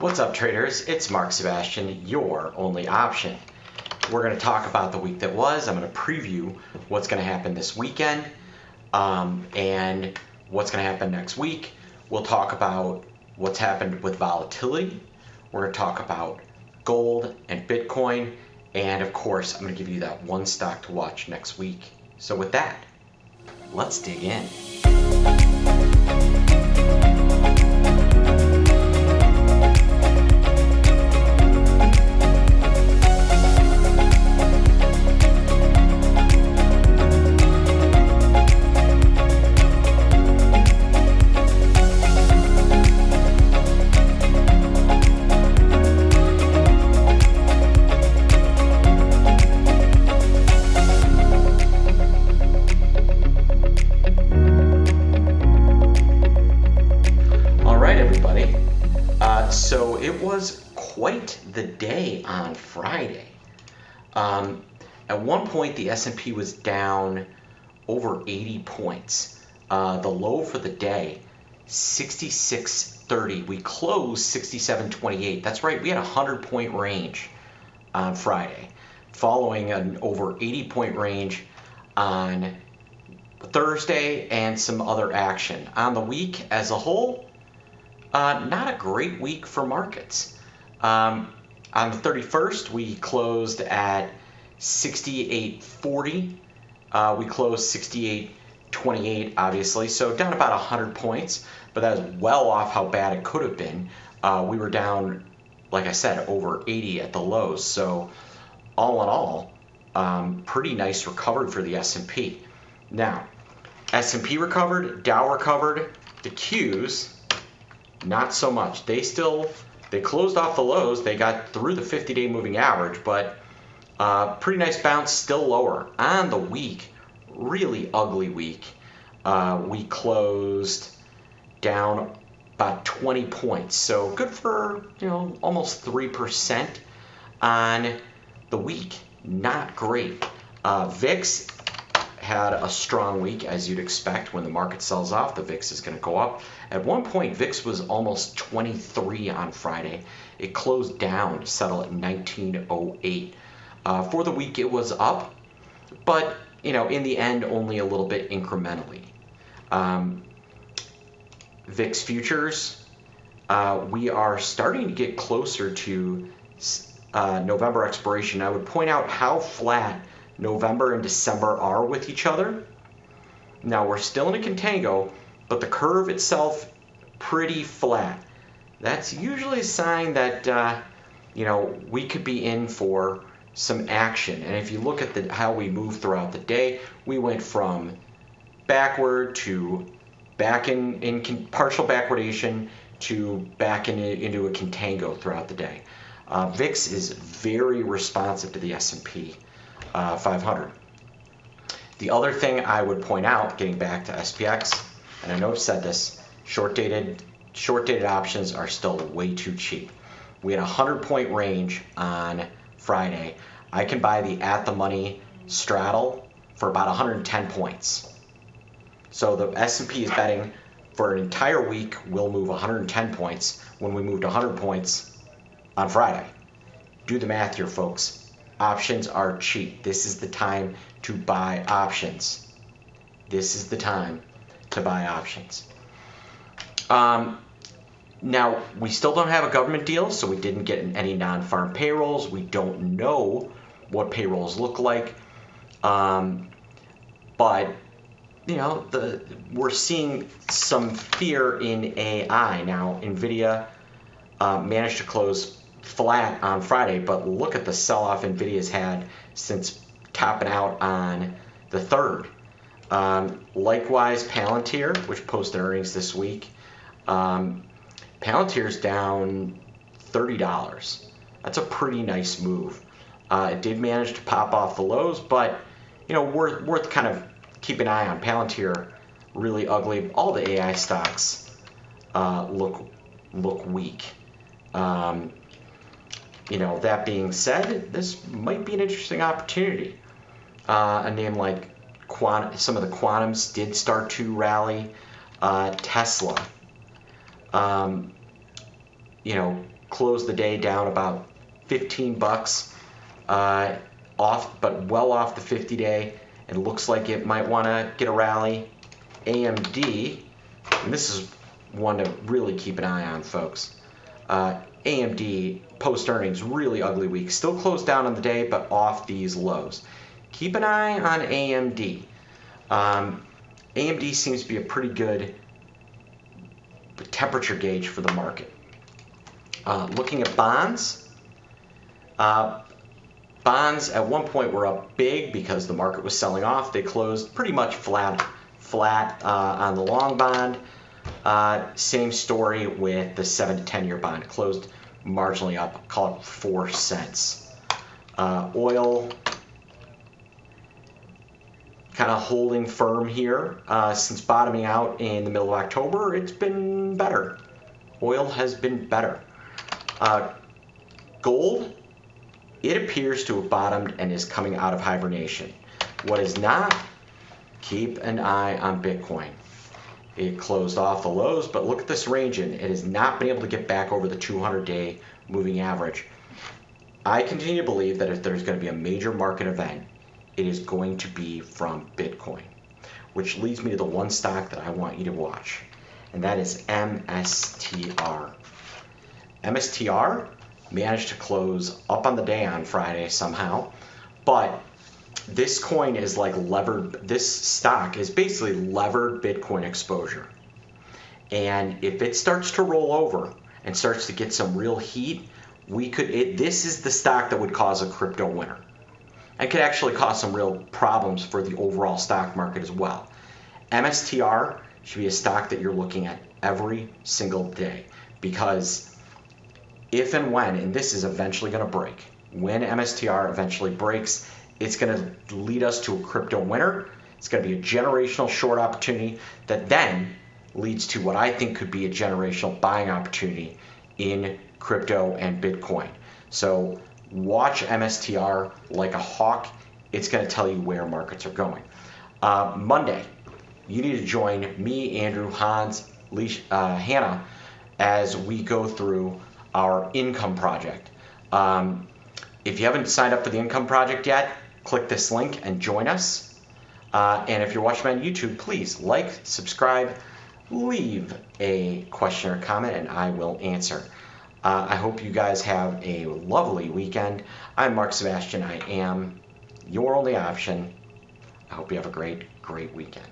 What's up, traders? It's Mark Sebastian, your only option. We're going to talk about the week that was. I'm going to preview what's going to happen this weekend and what's going to happen next week. We'll talk about what's happened with volatility. We're going to talk about gold and Bitcoin. And of course, I'm going to give you that one stock to watch next week. So with that, let's dig in. So it was quite the day on Friday. At one point, the S&P was down over 80 points. The low for the day, 66.30. We closed 67.28. That's right, we had a 100-point range on Friday, following an over 80-point range on Thursday and some other action. On the week as a whole, not a great week for markets. On the 31st, we closed at 68.40. We closed 68.28, obviously, so down about 100 points, but that was well off how bad it could have been. We were down, like I said, over 80 at the lows, so all in all, pretty nice recovery for the S&P. Now, S&P recovered, Dow recovered, the Qs, not so much. They closed off the lows. They got through the 50-day moving average, but pretty nice bounce, still lower. On the week, really ugly week. We closed down about 20 points. So good for, almost 3% on the week. Not great. VIX had a strong week, as you'd expect. When the market sells off, the VIX is going to go up. At one point, VIX was almost 23 on Friday. It closed down to settle at 1908. For the week, it was up, but in the end, only a little bit incrementally. VIX futures, we are starting to get closer to November expiration. I would point out how flat November and December are with each other. Now we're still in a contango, but the curve itself pretty flat. That's usually a sign that we could be in for some action. And if you look at how we move throughout the day, we went from backward to back in partial backwardation to back into a contango throughout the day. VIX is very responsive to the S&P 500. The other thing I would point out, getting back to SPX, and I know I've said this, short-dated options are still way too cheap. We had a 100-point range on Friday. I can buy the at-the-money straddle for about 110 points. So the S&P is betting for an entire week we'll move 110 points when we moved 100 points on Friday. Do the math here, folks. Options are cheap. This is the time to buy options. This is the time to buy options. Now, we still don't have a government deal, so we didn't get any non-farm payrolls. We don't know what payrolls look like. But, we're seeing some fear in AI. Now, NVIDIA managed to close flat on Friday, but look at the sell-off NVIDIA's had since topping out on the 3rd. Likewise, Palantir, which posted earnings this week, Palantir's down $30. That's a pretty nice move. It did manage to pop off the lows, but worth kind of keeping an eye on. Palantir, really ugly. All the AI stocks look weak. That being said, this might be an interesting opportunity. A name like some of the quantums did start to rally. Tesla, closed the day down about 15 bucks off, but well off the 50-day, and looks like it might want to get a rally. AMD, and this is one to really keep an eye on, folks. AMD post earnings, really ugly week. Still closed down on the day, but off these lows. Keep an eye on AMD. AMD seems to be a pretty good temperature gauge for the market. Looking at bonds, bonds at one point were up big because the market was selling off. They closed pretty much flat on the long bond. Same story with the 7 to 10 year bond. Closed marginally up, call it 4 cents. Oil kind of holding firm here. Since bottoming out in the middle of October, it's been better. Oil has been better. Gold, it appears to have bottomed and is coming out of hibernation. What is not, keep an eye on Bitcoin. It closed off the lows, but look at this range in. It has not been able to get back over the 200-day moving average. I continue to believe that if there's going to be a major market event, it is going to be from Bitcoin, which leads me to the one stock that I want you to watch, and that is MSTR. MSTR managed to close up on the day on Friday somehow, but this coin is like levered, this stock is basically levered Bitcoin exposure. And if it starts to roll over and starts to get some real heat, this is the stock that would cause a crypto winter. And could actually cause some real problems for the overall stock market as well. MSTR should be a stock that you're looking at every single day, because if and when, and this is eventually going to break, when MSTR eventually breaks, it's going to lead us to a crypto winter. It's going to be a generational short opportunity that then leads to what I think could be a generational buying opportunity in crypto and Bitcoin. So watch MSTR like a hawk. It's going to tell you where markets are going. Monday, you need to join me, Andrew, Hans, Hannah, as we go through our income project. If you haven't signed up for the income project yet, click this link and join us. And if you're watching on YouTube, please like, subscribe, leave a question or comment, and I will answer. I hope you guys have a lovely weekend. I'm Mark Sebastian. I am your only option. I hope you have a great, great weekend.